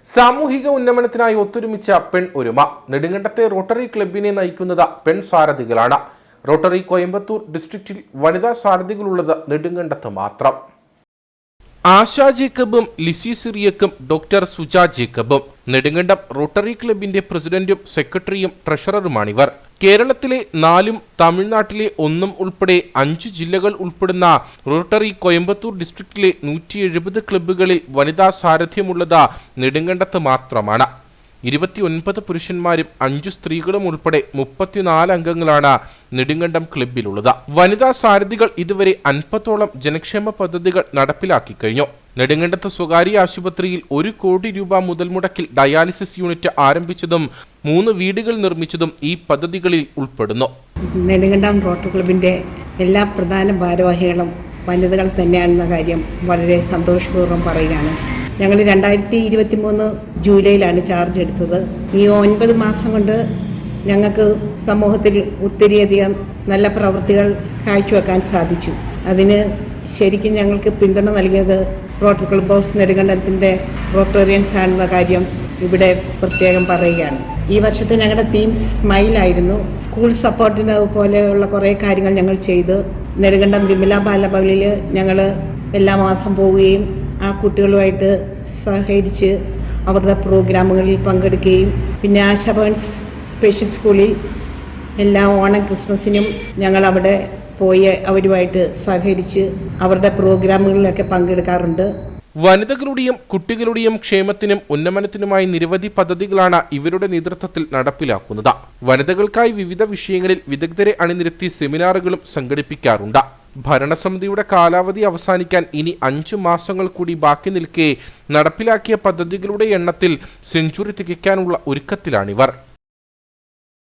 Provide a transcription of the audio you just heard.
സാമൂഹിക ഉന്നമനത്തിനായി ഒത്തൊരുമിച്ച പെൺ ഒരുമ. നെടുങ്കണ്ടത്തെ റോട്ടറി ക്ലബിനെ നയിക്കുന്നത് പെൺ സാരഥികളാണ്. റോട്ടറി കോയമ്പത്തൂർ ഡിസ്ട്രിക്റ്റിൽ വനിതാ സാരഥികളുള്ളത് നെടുങ്കണ്ടത്ത് മാത്രം. ആശാ ജേക്കബും ലിസി സിറിയക്കും ഡോക്ടർ സുജ ജേക്കബും നെടുങ്കണ്ടം റോട്ടറി ക്ലബിന്റെ പ്രസിഡന്റും സെക്രട്ടറിയും ട്രഷററുമാണിവർ. കേരളത്തിലെ 4 തമിഴ്നാട്ടിലെ 1 ഉൾപ്പെടെ 5 ജില്ലകൾ ഉൾപ്പെടുന്ന റോട്ടറി കോയമ്പത്തൂർ ഡിസ്ട്രിക്റ്റിലെ 170 ക്ലബ്ബുകളിൽ വനിതാ സാരഥ്യമുള്ളത് നെടുങ്കണ്ടത്ത് മാത്രമാണ്. 29 പുരുഷന്മാരും 5 സ്ത്രീകളും ഉൾപ്പെടെ 34 അംഗങ്ങളാണ് നെടുങ്കണ്ടം ക്ലബ്ബിലുള്ളത്. വനിതാ സാരഥികൾ ഇതുവരെ 50ഓളം ജനക്ഷേമ പദ്ധതികൾ നടപ്പിലാക്കി കഴിഞ്ഞു. നെടുങ്കണ്ടത്ത് സ്വകാര്യ ആശുപത്രിയിൽ 1 കോടി രൂപ മുതൽ മുടക്കിൽ ഡയാലിസിസ് യൂണിറ്റ് ആരംഭിച്ചതും 3 വീടുകൾ നിർമ്മിച്ചതും ഈ പദ്ധതികളിൽ ഉൾപ്പെടുന്നു. നെടുങ്കണ്ടം റോട്ടറി ക്ലബിന്റെ എല്ലാ പ്രധാന ഭാരവാഹികളും വനിതകൾ തന്നെയാണെന്ന കാര്യം വളരെ സന്തോഷപൂർവ്വം പറയുകയാണ്. ഞങ്ങൾ 2023 ജൂലൈയിലാണ് ചാർജ് എടുത്തത്. ഈ 9 മാസം കൊണ്ട് ഞങ്ങൾക്ക് സമൂഹത്തിൽ ഒത്തിരിയധികം നല്ല പ്രവൃത്തികൾ കാഴ്ചവെക്കാൻ സാധിച്ചു. അതിന് ശരിക്കും ഞങ്ങൾക്ക് പിന്തുണ നൽകിയത് റോട്ടറി ക്ലബ് ഓഫ് നെടുങ്കണ്ടത്തിൻ്റെ റോട്ടേറിയൻസ് ആണെന്ന കാര്യം ഇവിടെ പ്രത്യേകം പറയുകയാണ്. ഈ വർഷത്തെ ഞങ്ങളുടെ തീം സ്മൈലായിരുന്നു. സ്കൂൾ സപ്പോർട്ടിന് പോലെയുള്ള കുറേ കാര്യങ്ങൾ ഞങ്ങൾ ചെയ്ത് നെടുങ്കണ്ടം വിമല ബാലഭവനിൽ ഞങ്ങൾ എല്ലാ മാസം പോവുകയും ആ കുട്ടികളുമായിട്ട് സഹകരിച്ച് അവരുടെ പ്രോഗ്രാമുകളിൽ പങ്കെടുക്കുകയും പിന്നെ ആശാഭവൻ സ്പെഷ്യൽ സ്കൂളിൽ എല്ലാ ഓണം ക്രിസ്മസിനും ഞങ്ങൾ അവിടെ പോയി അവരുമായിട്ട് സഹകരിച്ച് അവരുടെ പ്രോഗ്രാമുകളിലൊക്കെ പങ്കെടുക്കാറുണ്ട്. വനിതകളുടെയും കുട്ടികളുടെയും ക്ഷേമത്തിനും ഉന്നമനത്തിനുമായി നിരവധി പദ്ധതികളാണ് ഇവരുടെ നേതൃത്വത്തിൽ നടപ്പിലാക്കുന്നത്. വനിതകൾക്കായി വിവിധ വിഷയങ്ങളിൽ വിദഗ്ധരെ അണിനിരത്തി സെമിനാറുകളും സംഘടിപ്പിക്കാറുണ്ട്. ഭരണസമിതിയുടെ കാലാവധി അവസാനിക്കാൻ ഇനി 5 മാസങ്ങൾ കൂടി ബാക്കി നിൽക്കെ നടപ്പിലാക്കിയ പദ്ധതികളുടെ എണ്ണത്തിൽ സെഞ്ചുറി തികയ്ക്കാനുള്ള ഒരുക്കത്തിലാണിവർ.